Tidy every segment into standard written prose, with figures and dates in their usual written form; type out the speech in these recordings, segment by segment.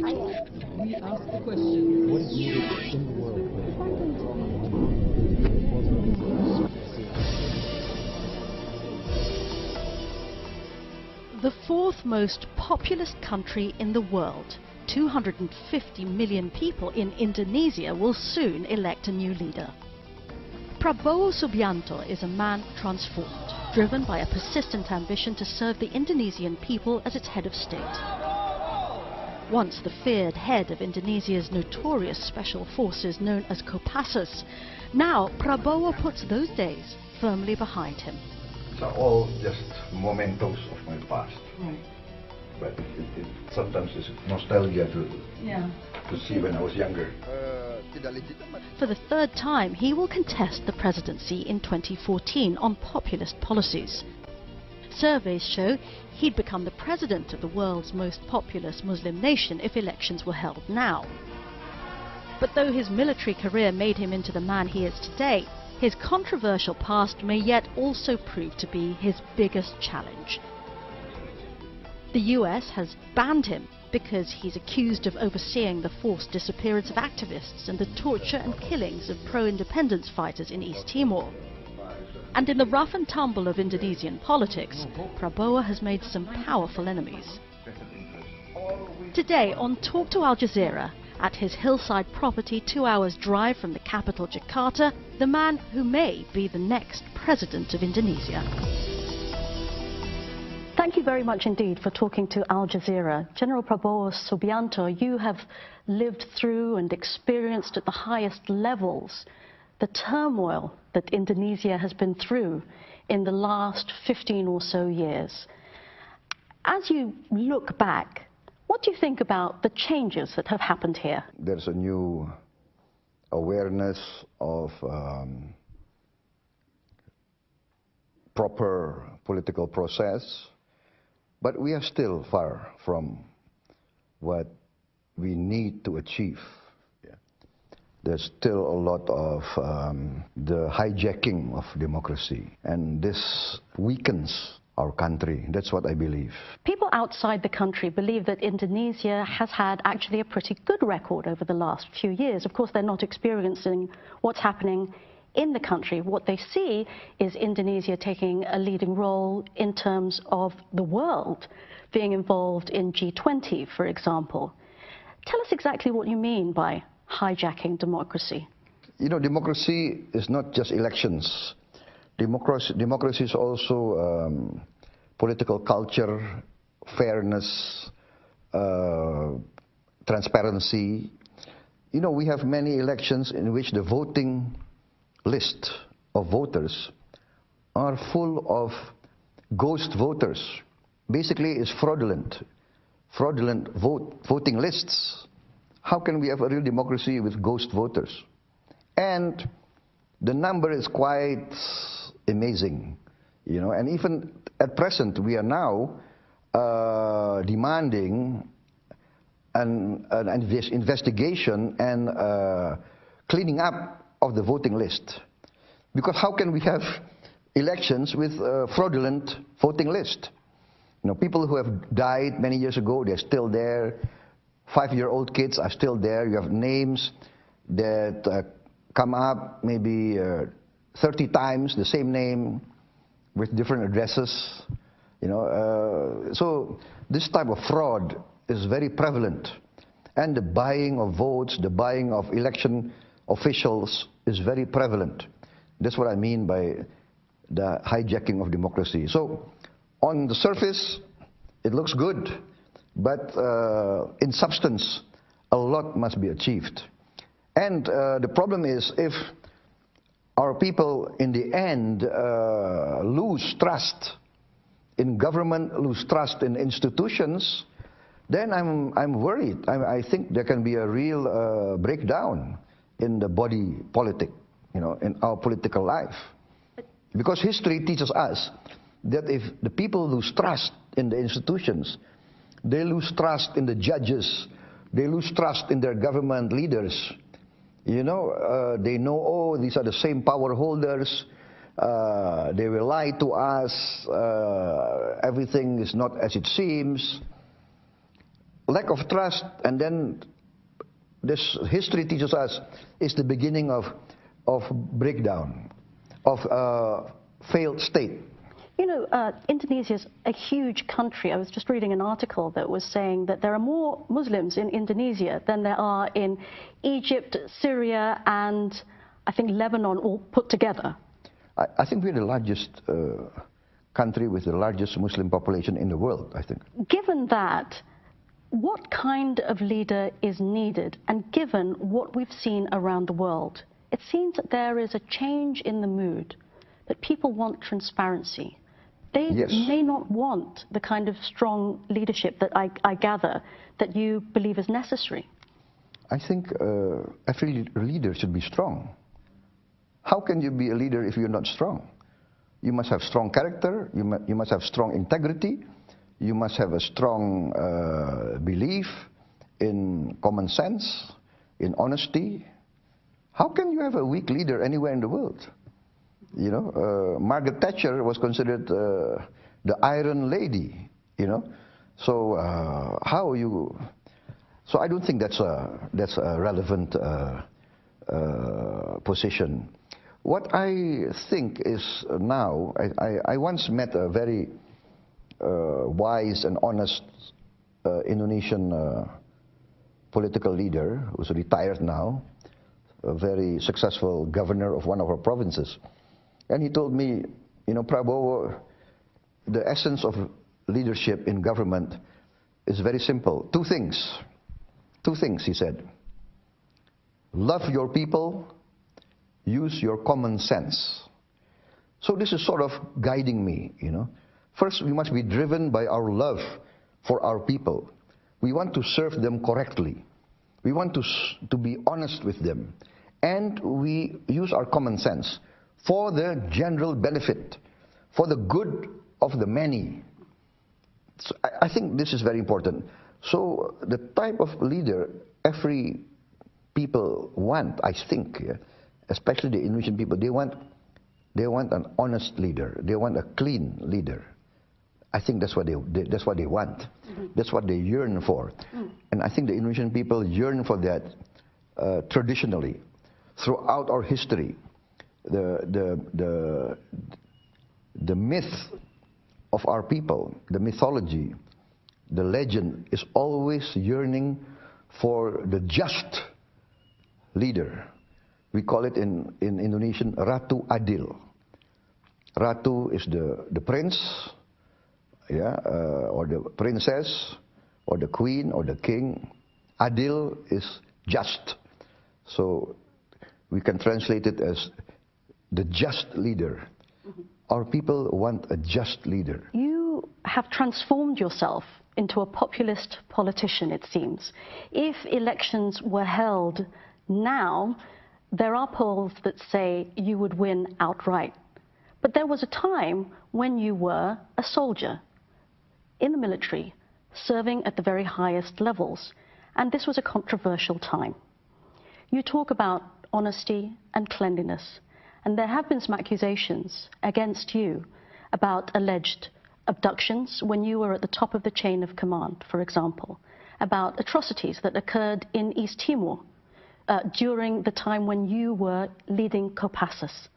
We ask the question, what is needed in the world? The fourth most populous country in the world, 250 million people in Indonesia, will soon elect a new leader. Prabowo Subianto is a man transformed, driven by a persistent ambition to serve the Indonesian people as its head of state. Once the feared head of Indonesia's notorious special forces known as Kopassus, now Prabowo puts those days firmly behind him. These are all just mementos of my past. Right. But it sometimes is nostalgia to see when I was younger. For the third time, he will contest the presidency in 2014 on populist policies. Surveys show he'd become the president of the world's most populous Muslim nation if elections were held now. But though his military career made him into the man he is today, his controversial past may yet also prove to be his biggest challenge. The US has banned him because he's accused of overseeing the forced disappearance of activists and the torture and killings of pro-independence fighters in East Timor. And in the rough and tumble of Indonesian politics, Prabowo has made some powerful enemies. Today on Talk to Al Jazeera, at his hillside property 2 hours drive from the capital Jakarta, the man who may be the next president of Indonesia. Thank you very much indeed for talking to Al Jazeera. General Prabowo Subianto, you have lived through and experienced at the highest levels the turmoil that Indonesia has been through in the last 15 or so years. As you look back, what do you think about the changes that have happened here? There's a new awareness of proper political process, but we are still far from what we need to achieve. There's still a lot of the hijacking of democracy, and this weakens our country. That's what I believe. People outside the country believe that Indonesia has had actually a pretty good record over the last few years. Of course, they're not experiencing what's happening in the country. What they see is Indonesia taking a leading role in terms of the world, being involved in G20, for example. Tell us exactly what you mean by hijacking democracy. You know, democracy is not just elections. Democracy is also political culture, fairness, transparency. You know, we have many elections in which the voting list of voters are full of ghost voters. Basically, it's fraudulent voting lists. How can we have a real democracy with ghost voters? And the number is quite amazing, you know, and even at present we are now demanding an investigation and cleaning up of the voting list. Because how can we have elections with a fraudulent voting list? You know, people who have died many years ago, they're still there. 5-year-old kids are still there. You have names that come up maybe 30 times, the same name with different addresses. You know, so this type of fraud is very prevalent. And the buying of votes, the buying of election officials is very prevalent. That's what I mean by the hijacking of democracy. So on the surface, it looks good. But in substance, a lot must be achieved. And the problem is if our people in the end lose trust in government, lose trust in institutions, then I'm worried. I think there can be a real breakdown in the body politic, you know, in our political life. Because history teaches us that if the people lose trust in the institutions, they lose trust in the judges, they lose trust in their government leaders. You know, they know, oh, these are the same power holders, they will lie to us, everything is not as it seems. lack of trust, and then this history teaches us is the beginning of breakdown, of failed state. You know, Indonesia is a huge country. I was just reading an article that was saying that there are more Muslims in Indonesia than there are in Egypt, Syria, and I think Lebanon all put together. I think we're the largest country with the largest Muslim population in the world, I think. Given that, what kind of leader is needed? And given what we've seen around the world, it seems that there is a change in the mood, that people want transparency. They may not want the kind of strong leadership that I gather that you believe is necessary. I think every leader should be strong. How can you be a leader if you're not strong? You must have strong character, you must have strong integrity, you must have a strong belief in common sense, in honesty. How can you have a weak leader anywhere in the world? You know, Margaret Thatcher was considered the Iron Lady, you know. So how you? So I don't think that's a relevant position. What I think is now, I once met a very wise and honest Indonesian political leader who's retired now, a very successful governor of one of our provinces. And he told me, you know, Prabowo, the essence of leadership in government is very simple. Two things, he said. Love your people, use your common sense. So this is sort of guiding me, you know. First, we must be driven by our love for our people. We want to serve them correctly. We want to be honest with them. And we use our common sense for the general benefit, for the good of the many. So I think this is very important. So the type of leader every people want, I think, especially the Indonesian people, they want an honest leader. They want a clean leader. I think that's what they want. Mm-hmm. That's what they yearn for. Mm. And I think the Indonesian people yearn for that traditionally throughout our history. The myth of our people, the mythology, the legend is always yearning for the just leader. We call it in Indonesian Ratu Adil. Ratu is the prince, or the princess, or the queen, or the king. Adil is just. So we can translate it as the just leader. Mm-hmm. Our people want a just leader. You have transformed yourself into a populist politician, it seems. If elections were held now, there are polls that say you would win outright. But there was a time when you were a soldier in the military, serving at the very highest levels. And this was a controversial time. You talk about honesty and cleanliness. And there have been some accusations against you about alleged abductions when you were at the top of the chain of command, for example, about atrocities that occurred in East Timor during the time when you were leading Kopassus.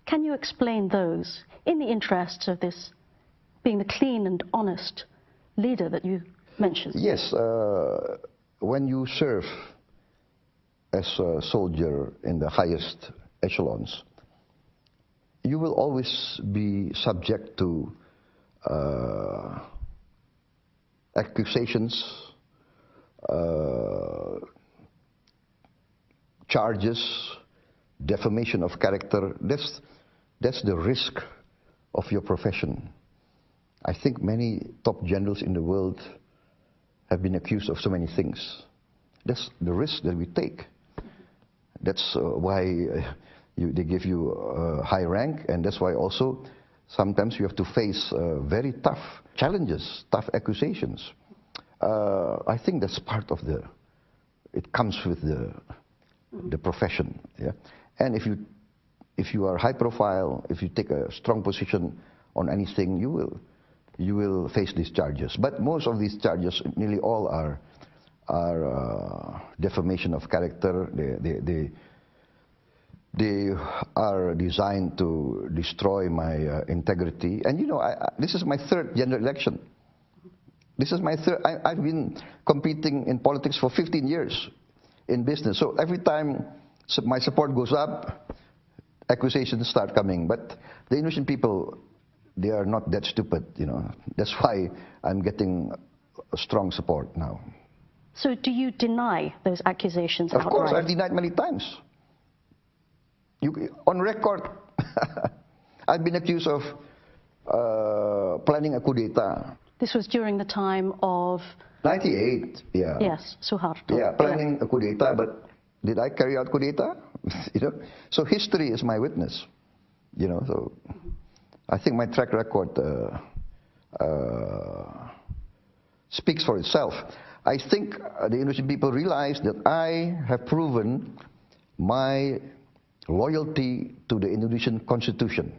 Can you explain those in the interests of this being the clean and honest leader that you mentioned? Yes, when you serve as a soldier in the highest echelons, you will always be subject to accusations, charges, defamation of character. That's the risk of your profession. I think many top generals in the world have been accused of so many things. That's the risk that we take. That's why they give you a high rank, and that's why also sometimes you have to face very tough challenges, tough accusations. I think that's part of it comes with the profession. Yeah? And if you are high profile, if you take a strong position on anything, you will you will face these charges. But most of these charges, nearly all are defamation of character. They are designed to destroy my integrity. And you know, this is my third general election. This is my third. I've been competing in politics for 15 years in business. So every time my support goes up, accusations start coming. But the Indonesian people, they are not that stupid, you know. That's why I'm getting a strong support now. So do you deny those accusations outright? Of course, I've denied many times. On record, I've been accused of planning a coup d'etat. This was during the time of... 98, yeah. Yes, Suharto. Yeah, planning a coup d'etat, but did I carry out coup d'etat? You know? So history is my witness, you know, so I think my track record speaks for itself. I think the Indonesian people realize that I have proven my loyalty to the Indonesian Constitution,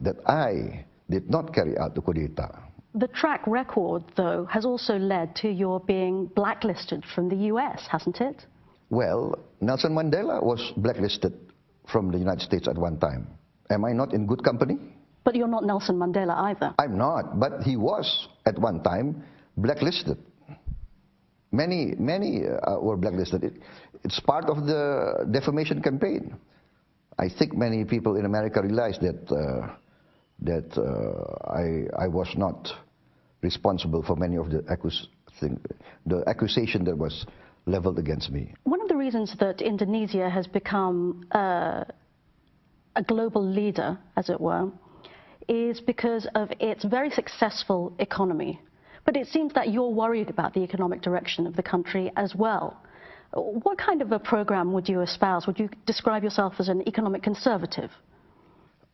that I did not carry out the coup d'etat. The track record, though, has also led to your being blacklisted from the US, hasn't it? Well, Nelson Mandela was blacklisted from the United States at one time. Am I not in good company? But you're not Nelson Mandela either. I'm not, but he was at one time blacklisted. Many were blacklisted. It's part of the defamation campaign. I think many people in America realize that I was not responsible for many of the accusation that was leveled against me. One of the reasons that Indonesia has become a global leader, as it were, is because of its very successful economy. But it seems that you're worried about the economic direction of the country as well. What kind of a program would you espouse? Would you describe yourself as an economic conservative?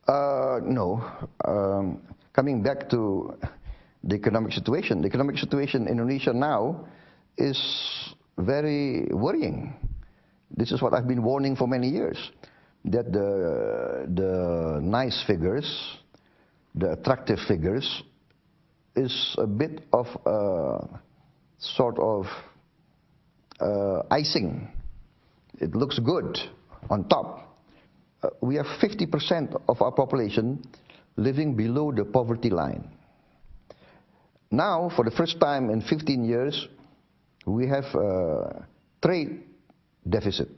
No. Coming back to the economic situation in Indonesia now is very worrying. This is what I've been warning for many years, that the nice figures, the attractive figures, is a bit of sort of icing. It looks good on top. We have 50% of our population living below the poverty line. Now, for the first time in 15 years, we have a trade deficit.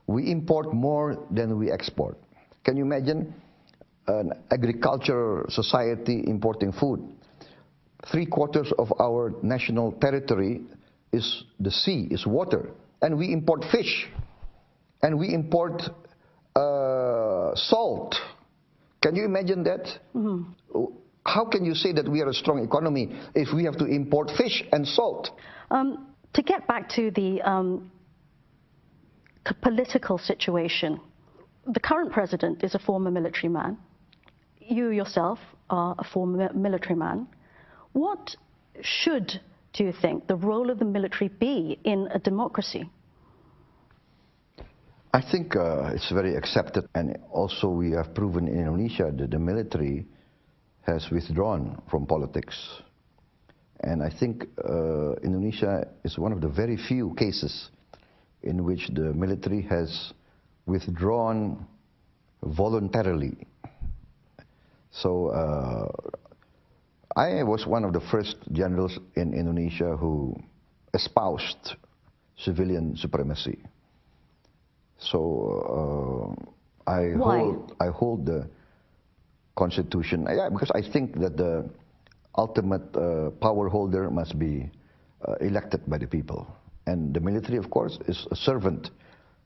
We import more than we export. Can you imagine an agricultural society importing food? 3/4 of our national territory is the sea, is water. And we import fish. And we import salt. Can you imagine that? Mm-hmm. How can you say that we are a strong economy if we have to import fish and salt? To get back to the political situation, the current president is a former military man. You yourself are a former military man. What should, do you think, the role of the military be in a democracy? I think it's very accepted, and also we have proven in Indonesia that the military has withdrawn from politics. And I think Indonesia is one of the very few cases in which the military has withdrawn voluntarily. So I was one of the first generals in Indonesia who espoused civilian supremacy. So I hold the Constitution, because I think that the ultimate power holder must be elected by the people. And the military, of course, is a servant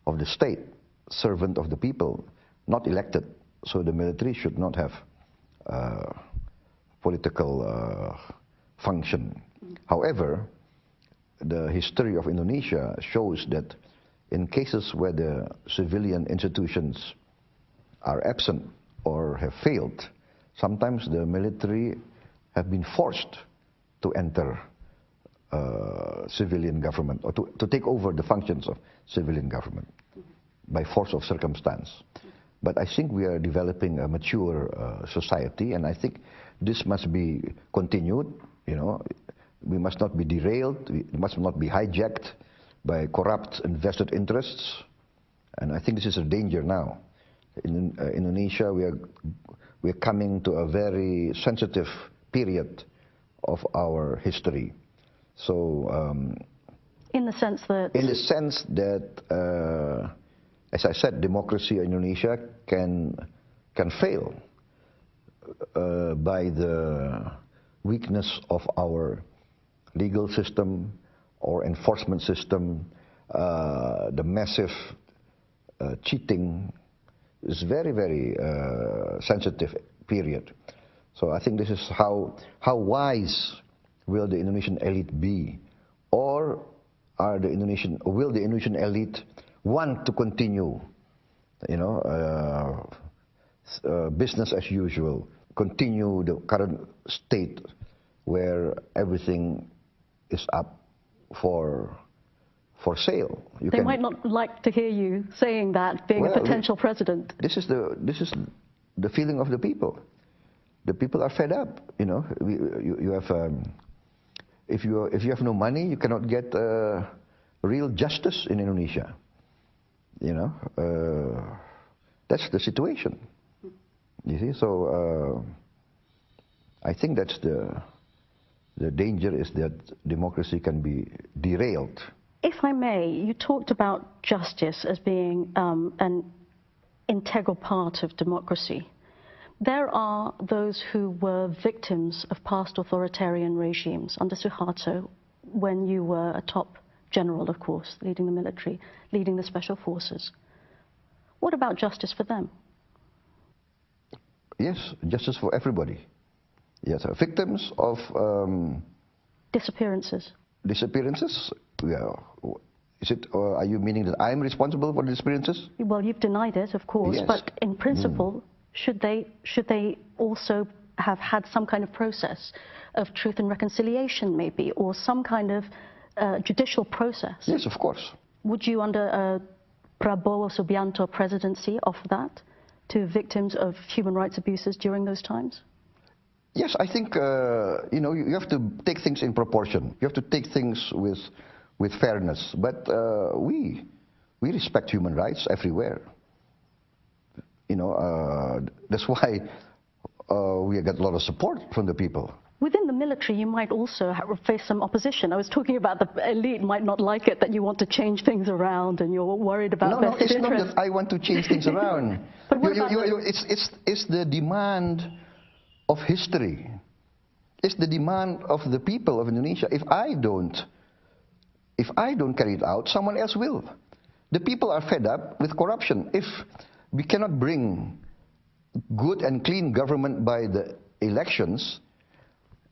of the state, servant of the people, not elected. So the military should not have political function. However, the history of Indonesia shows that in cases where the civilian institutions are absent or have failed, sometimes the military have been forced to enter civilian government, or to take over the functions of civilian government by force of circumstance. But I think we are developing a mature society, and I think This must be continued, you know. We must not be derailed, we must not be hijacked by corrupt invested interests. And I think this is a danger now. In Indonesia, we're coming to a very sensitive period of our history. So, in the sense that? In the sense that, as I said, democracy in Indonesia can fail by the weakness of our legal system or enforcement system, the massive cheating. Is very, very sensitive period. So I think this is how wise will the Indonesian elite be, or will the Indonesian elite want to continue, you know, business as usual, continue the current state where everything is up for sale. They might not like to hear you saying that, being a potential president. This is the feeling of the people. The people are fed up. You know, you have if you have no money, you cannot get real justice in Indonesia. You know, that's the situation. You see, so I think that's the danger is that democracy can be derailed. If I may, you talked about justice as being an integral part of democracy. There are those who were victims of past authoritarian regimes under Suharto, when you were a top general, of course, leading the military, leading the special forces. What about justice for them? Yes, justice for everybody. Yes, victims of disappearances. Disappearances? Yeah. Is it? Are you meaning that I'm responsible for the disappearances? Well, you've denied it, of course, yes. But in principle, should they also have had some kind of process of truth and reconciliation, maybe, or some kind of judicial process? Yes, of course. Would you, under a Prabowo Subianto presidency, offer that to victims of human rights abuses during those times? Yes, I think you know, you have to take things in proportion. You have to take things with fairness. But we respect human rights everywhere. You know, that's why we get a lot of support from the people. Within the military, you might also face some opposition. I was talking about the elite might not like it, that you want to change things around and you're worried about vested interests. No, it's not that I want to change things around. But it's the demand of history. It's the demand of the people of Indonesia. If I don't carry it out, someone else will. The people are fed up with corruption. If we cannot bring good and clean government by the elections,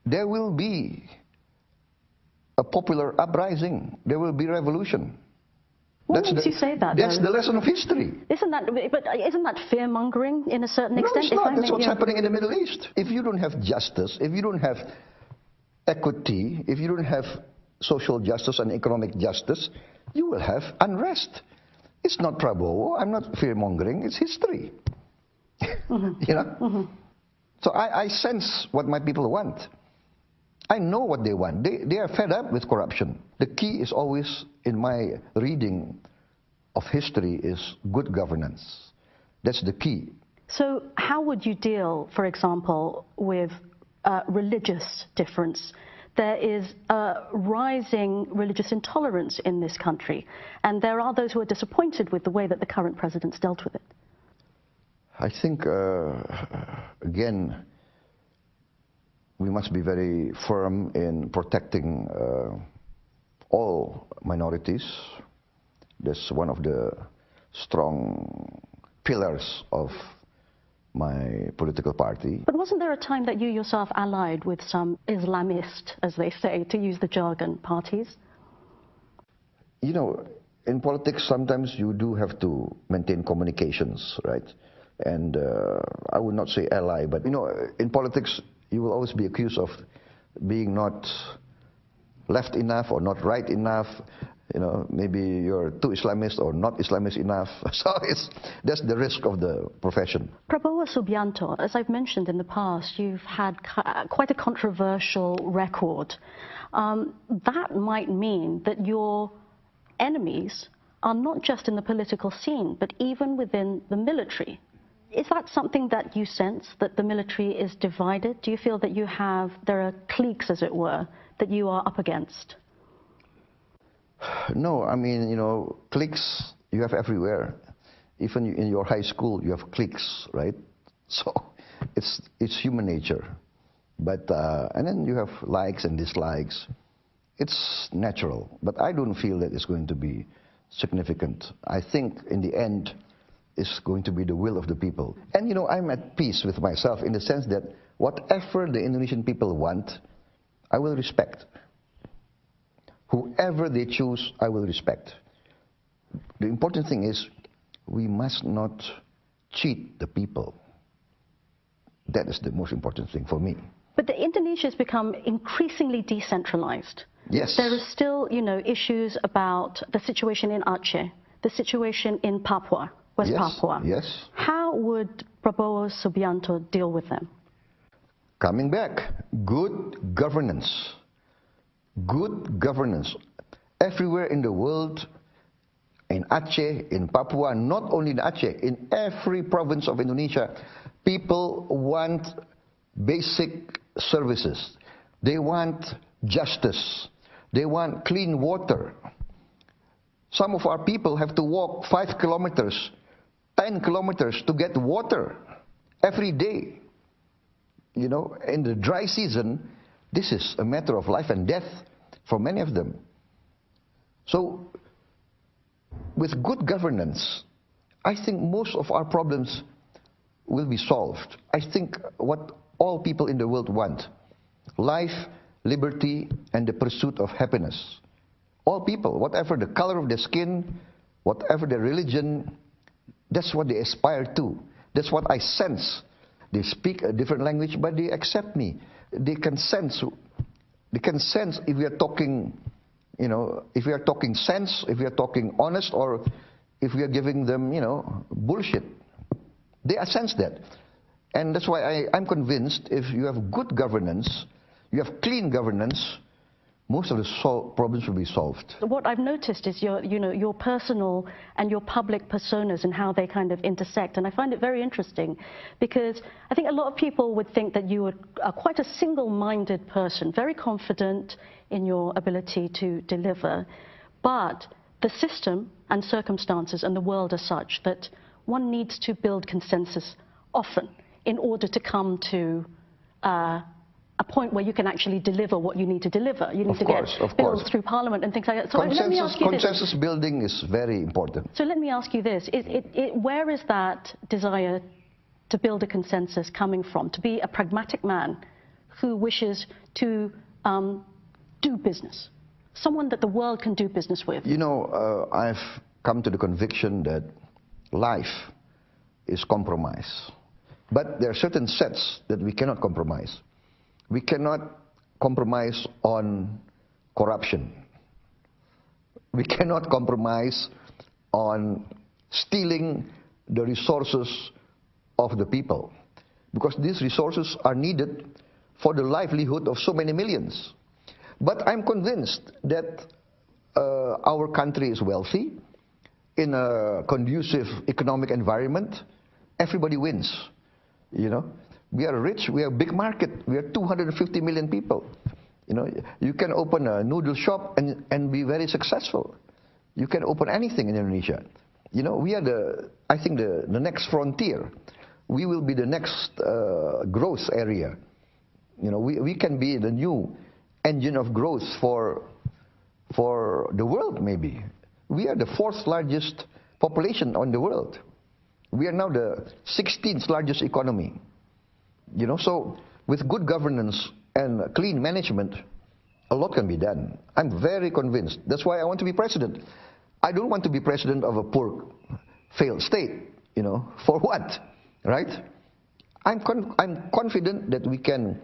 there will be a popular uprising. There will be revolution. What makes you say that? That's the lesson of history. Isn't that fear-mongering in a certain extent? No, it's not. That's what's happening in the Middle East. If you don't have justice, if you don't have equity, if you don't have social justice and economic justice, you will have unrest. It's not Prabowo. I'm not fear-mongering. It's history. You know? So I sense what my people want. I know what they want. They are fed up with corruption. The key is always, in my reading of history, is good governance. That's the key. So how would you deal, for example, with religious difference? There is a rising religious intolerance in this country, and there are those who are disappointed with the way that the current president's dealt with it. I think, again, we must be very firm in protecting all minorities. That's one of the strong pillars of my political party. But wasn't there a time that you yourself allied with some Islamist, as they say, to use the jargon, parties? You know, in politics, sometimes you do have to maintain communications, right? And I would not say ally, but, you know, in politics, you will always be accused of being not left enough or not right enough. maybe you're too Islamist or not Islamist enough. So that's the risk of the profession. Prabowo Subianto, as I've mentioned in the past, you've had quite a controversial record. That might mean that your enemies are not just in the political scene, but even within the military. Is that something that you sense, that the military is divided? Do you feel that there are cliques, as it were, that you are up against? No, I mean, cliques you have everywhere. Even in your high school, you have cliques, right? So it's human nature. But and then you have likes and dislikes. It's natural. But I don't feel that it's going to be significant. I think in the end, it's going to be the will of the people. And I'm at peace with myself in the sense that whatever the Indonesian people want, I will respect. Whoever they choose, I will respect. The important thing is we must not cheat the people. That is the most important thing for me. But Indonesia has become increasingly decentralized. Yes. There are still, issues about the situation in Aceh, the situation in Papua, West Papua. Yes. How would Prabowo Subianto deal with them? Coming back, good governance. Good governance. Everywhere in the world, in Aceh, in Papua, not only in Aceh, in every province of Indonesia, people want basic services. They want justice. They want clean water. Some of our people have to walk 5 kilometers, 10 kilometers to get water every day. In the dry season, this is a matter of life and death for many of them. So, with good governance, I think most of our problems will be solved. I think what all people in the world want, life, liberty, and the pursuit of happiness. All people, whatever the color of their skin, whatever their religion, that's what they aspire to. That's what I sense. They speak a different language, but they accept me. They can sense if we are talking, if we are talking sense, if we are talking honest, or if we are giving them, bullshit. They sense that. And that's why I'm convinced if you have good governance, you have clean governance, most of the problems will be solved. What I've noticed is your personal and your public personas and how they kind of intersect, and I find it very interesting because I think a lot of people would think that you are quite a single-minded person, very confident in your ability to deliver, but the system and circumstances and the world are such that one needs to build consensus often in order to come to a point where you can actually deliver what you need to deliver. You need to get bills through Parliament and things like that. So let me ask you this. Consensus building is very important. So let me ask you this. Where is that desire to build a consensus coming from? To be a pragmatic man who wishes to do business? Someone that the world can do business with? I've come to the conviction that life is compromise. But there are certain sets that we cannot compromise. We cannot compromise on corruption. We cannot compromise on stealing the resources of the people, because these resources are needed for the livelihood of so many millions. But I'm convinced that our country is wealthy, in a conducive economic environment. Everybody wins, We are rich, we have a big market, we are 250 million people. You can open a noodle shop and be very successful. You can open anything in Indonesia. We are I think the next frontier. We will be the next growth area. We can be the new engine of growth for the world, maybe. We are the 4th largest population in the world. We are now the 16th largest economy. So with good governance and clean management, a lot can be done. I'm very convinced. That's why I want to be president. I don't want to be president of a poor, failed state. For what, right? I'm confident that we can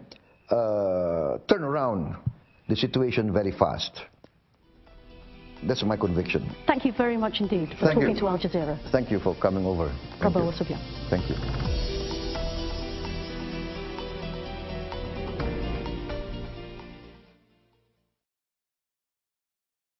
turn around the situation very fast. That's my conviction. Thank you very much indeed for talking to Al Jazeera. Thank you for coming over. Prabowo Subianto. Thank you.